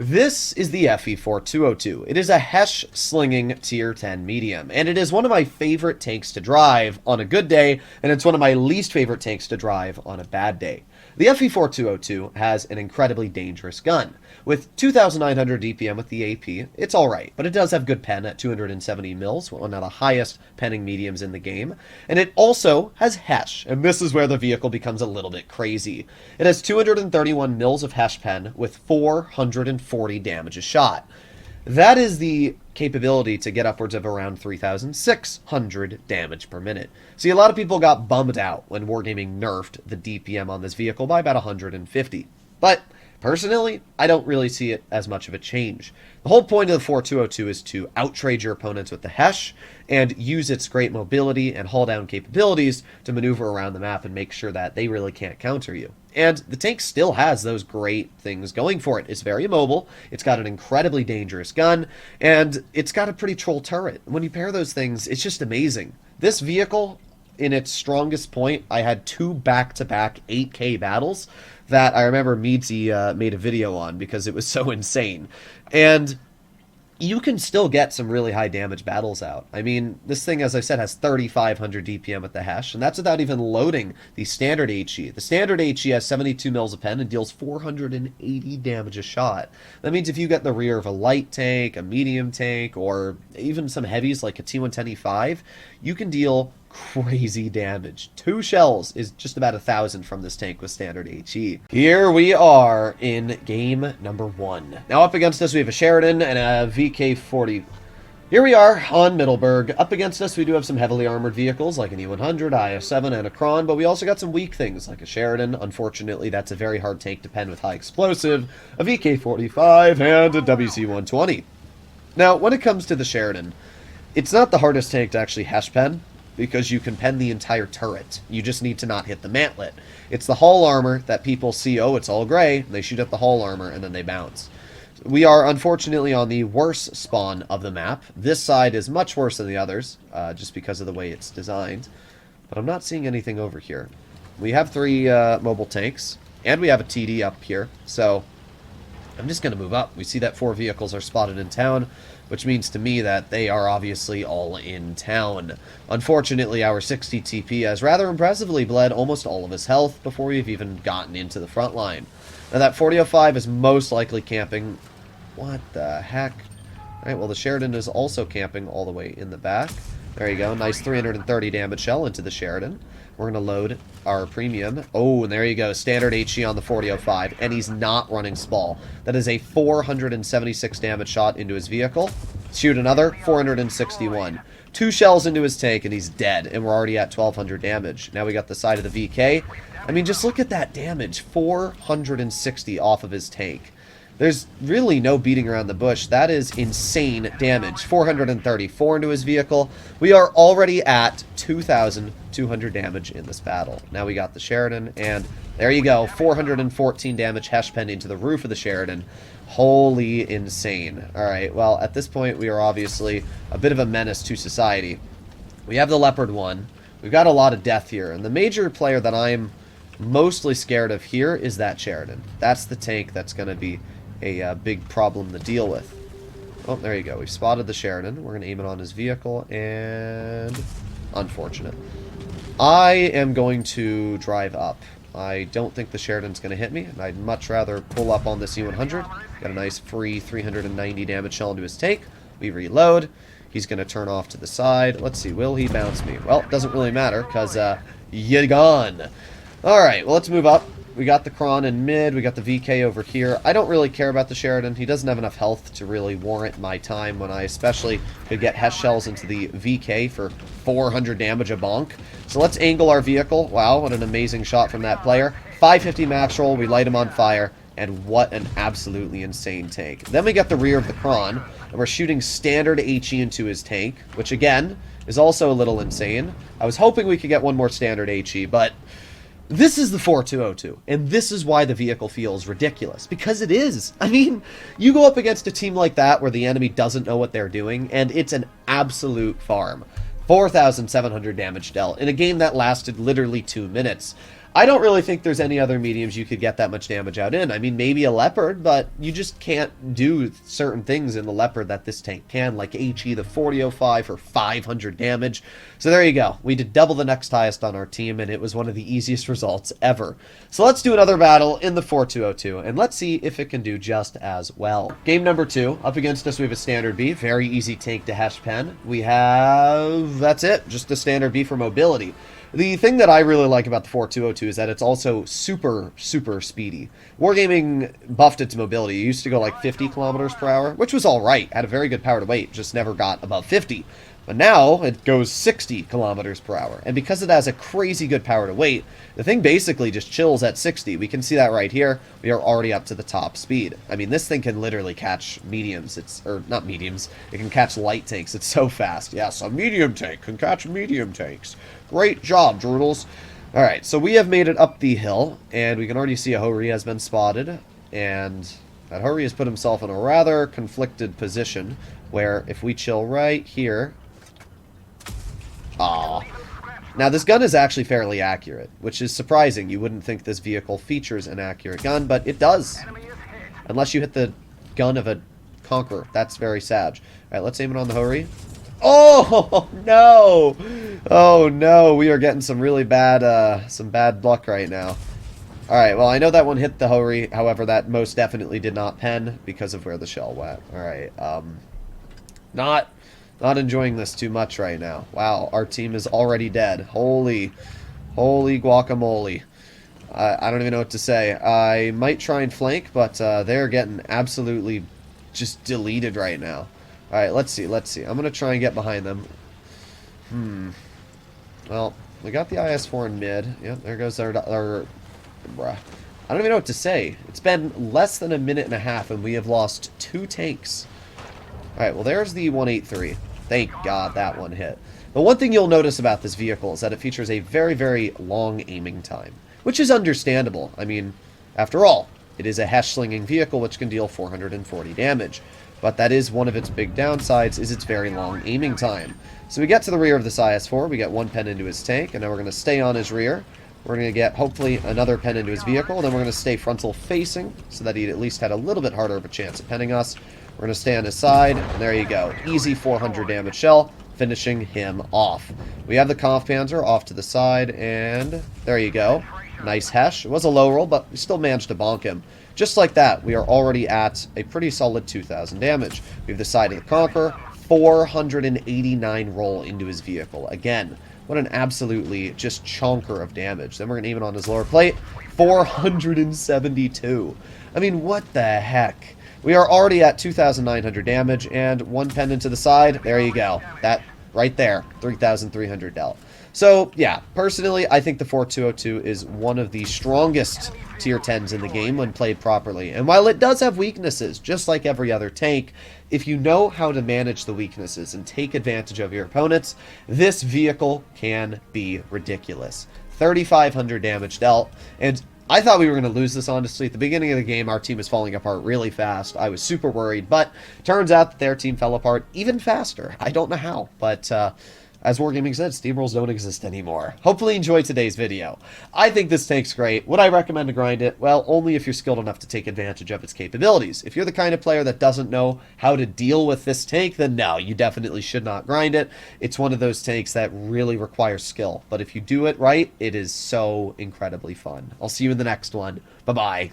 This is the FE4202. It is a Hesh slinging tier 10 medium, and it is one of my favorite tanks to drive on a good day, and it's one of my least favorite tanks to drive on a bad day. The FE4202 has an incredibly dangerous gun. With 2,900 DPM with the AP, it's alright, but it does have good pen at 270 mils, one of the highest penning mediums in the game, and it also has Hesh, and this is where the vehicle becomes a little bit crazy. It has 231 mils of Hesh pen with 440 damage a shot. That is the capability to get upwards of around 3,600 damage per minute. See, a lot of people got bummed out when Wargaming nerfed the DPM on this vehicle by about 150. But personally, I don't really see it as much of a change. The whole point of the 4202 is to outtrade your opponents with the Hesh and use its great mobility and haul down capabilities to maneuver around the map and make sure that they really can't counter you. And the tank still has those great things going for it. It's very mobile, it's got an incredibly dangerous gun, and it's got a pretty troll turret. When you pair those things, it's just amazing. This vehicle, in its strongest point, I had two back-to-back 8K battles that I remember Meadsy made a video on because it was so insane. And you can still get some really high damage battles out. I mean, this thing, as I said, has 3,500 DPM with the Hesh, and that's without even loading the standard HE. The standard HE has 72 mils of pen and deals 480 damage a shot. That means if you get the rear of a light tank, a medium tank, or even some heavies like a T110E5, you can deal crazy damage. 2 shells is just about 1,000 from this tank with standard HE. Here we are in game number 1. Now up against us we have a Sheridan and a VK40. Here we are on Middleburg. Up against us we do have some heavily armored vehicles like an E100, IS-7, and a Kron, but we also got some weak things like a Sheridan. Unfortunately, that's a very hard tank to pen with high explosive, a VK45, and a WC-120. Now, when it comes to the Sheridan, it's not the hardest tank to actually Hesh pen, because you can pen the entire turret. You just need to not hit the mantlet. It's the hull armor that people see, oh, it's all gray, and they shoot at the hull armor, and then they bounce. We are, unfortunately, on the worst spawn of the map. This side is much worse than the others, just because of the way it's designed. But I'm not seeing anything over here. We have 3 mobile tanks, and we have a TD up here, so I'm just going to move up. We see that 4 vehicles are spotted in town, which means to me that they are obviously all in town. Unfortunately, our 60 TP has rather impressively bled almost all of his health before we've even gotten into the front line. Now that 4005 is most likely camping. What the heck? Alright, well the Sheridan is also camping all the way in the back. There you go, nice 330 damage shell into the Sheridan. We're going to load our premium. Oh, and there you go. Standard HE on the 4005. And he's not running Spall. That is a 476 damage shot into his vehicle. Shoot another. 461. 2 shells into his tank and he's dead. And we're already at 1,200 damage. Now we got the side of the VK. I mean, just look at that damage. 460 off of his tank. There's really no beating around the bush. That is insane damage. 434 into his vehicle. We are already at 2,200 damage in this battle. Now we got the Sheridan, and there you go. 414 damage Hesh pen into the roof of the Sheridan. Holy insane. Alright, well, at this point, we are obviously a bit of a menace to society. We have the Leopard 1. We've got a lot of death here, and the major player that I'm mostly scared of here is that Sheridan. That's the tank that's going to be a big problem to deal with. Oh, there you go. We've spotted the Sheridan. We're going to aim it on his vehicle, and unfortunate. I am going to drive up. I don't think the Sheridan's going to hit me, and I'd much rather pull up on this E100. Got a nice free 390 damage shell into his tank. We reload. He's going to turn off to the side. Let's see. Will he bounce me? Well, it doesn't really matter, because you're gone. Alright, well, let's move up. We got the Kron in mid, we got the VK over here. I don't really care about the Sheridan. He doesn't have enough health to really warrant my time when I especially could get Hesh shells into the VK for 400 damage a bonk. So let's angle our vehicle. Wow, what an amazing shot from that player. 550 max roll, we light him on fire, and what an absolutely insane tank. Then we got the rear of the Kron, and we're shooting standard HE into his tank, which again, is also a little insane. I was hoping we could get one more standard HE, but this is the 4202, and this is why the vehicle feels ridiculous, because it is. I mean, you go up against a team like that where the enemy doesn't know what they're doing, and it's an absolute farm. 4,700 damage dealt in a game that lasted literally 2 minutes. I don't really think there's any other mediums you could get that much damage out in. I mean, maybe a Leopard, but you just can't do certain things in the Leopard that this tank can, like HE the 4005 for 500 damage. So there you go. We did double the next highest on our team, and it was one of the easiest results ever. So let's do another battle in the 4202, and let's see if it can do just as well. Game number 2. Up against us, we have a standard B. Very easy tank to Hesh pen. We have... that's it. Just a standard B for mobility. The thing that I really like about the 4202 is that it's also super, super speedy. Wargaming buffed its mobility. It used to go like 50 kilometers per hour, which was alright. Had a very good power to weight, just never got above 50. But now it goes 60 kilometers per hour. And because it has a crazy good power to weight, the thing basically just chills at 60. We can see that right here. We are already up to the top speed. I mean, this thing can literally catch mediums. Or not mediums. It can catch light tanks. It's so fast. Yes, a medium tank can catch medium tanks. Great job, Droodles. Alright, so we have made it up the hill, and we can already see a Hori has been spotted, and that Hori has put himself in a rather conflicted position, where if we chill right here... Aww. Now, this gun is actually fairly accurate, which is surprising. You wouldn't think this vehicle features an accurate gun, but it does. Unless you hit the gun of a Conqueror. That's very sad. Alright, let's aim it on the Hori. Oh, no! Oh, no. We are getting some really bad, bad luck right now. Alright, well, I know that one hit the Hori. However, that most definitely did not pen because of where the shell went. Alright, not enjoying this too much right now. Wow, our team is already dead. Holy guacamole. I don't even know what to say. I might try and flank, but they're getting absolutely just deleted right now. Alright, let's see. I'm going to try and get behind them. Well, we got the IS-4 in mid. Yep, there goes our... Bruh. I don't even know what to say. It's been less than a minute and a half, and we have lost 2 tanks. Alright, well, there's the 183. Thank God that one hit. The one thing you'll notice about this vehicle is that it features a very, very long aiming time, which is understandable. I mean, after all, it is a Hesh-slinging vehicle which can deal 440 damage. But that is one of its big downsides, is its very long aiming time. So we get to the rear of this IS-4, we get 1 pen into his tank, and now we're going to stay on his rear. We're going to get, hopefully, another pen into his vehicle, and then we're going to stay frontal facing, so that he at least had a little bit harder of a chance of penning us. We're going to stay on his side, and there you go. Easy 400 damage shell, finishing him off. We have the Kampfpanzer off to the side, and there you go. Nice Hesh. It was a low roll, but we still managed to bonk him. Just like that, we are already at a pretty solid 2,000 damage. We have the side of the Conqueror, 489 roll into his vehicle. Again, what an absolutely just chonker of damage. Then we're going to aim it on his lower plate, 472. I mean, what the heck? We are already at 2,900 damage, and 1 pen into the side. There you go. That right there, 3,300 dealt. So, yeah, personally, I think the 4202 is one of the strongest tier 10s in the game when played properly. And while it does have weaknesses, just like every other tank, if you know how to manage the weaknesses and take advantage of your opponents, this vehicle can be ridiculous. 3,500 damage dealt, and I thought we were going to lose this, honestly. At the beginning of the game, our team was falling apart really fast. I was super worried, but turns out that their team fell apart even faster. I don't know how, but as Wargaming said, steamrolls don't exist anymore. Hopefully you enjoyed today's video. I think this tank's great. Would I recommend to grind it? Well, only if you're skilled enough to take advantage of its capabilities. If you're the kind of player that doesn't know how to deal with this tank, then no, you definitely should not grind it. It's one of those tanks that really requires skill. But if you do it right, it is so incredibly fun. I'll see you in the next one. Bye-bye.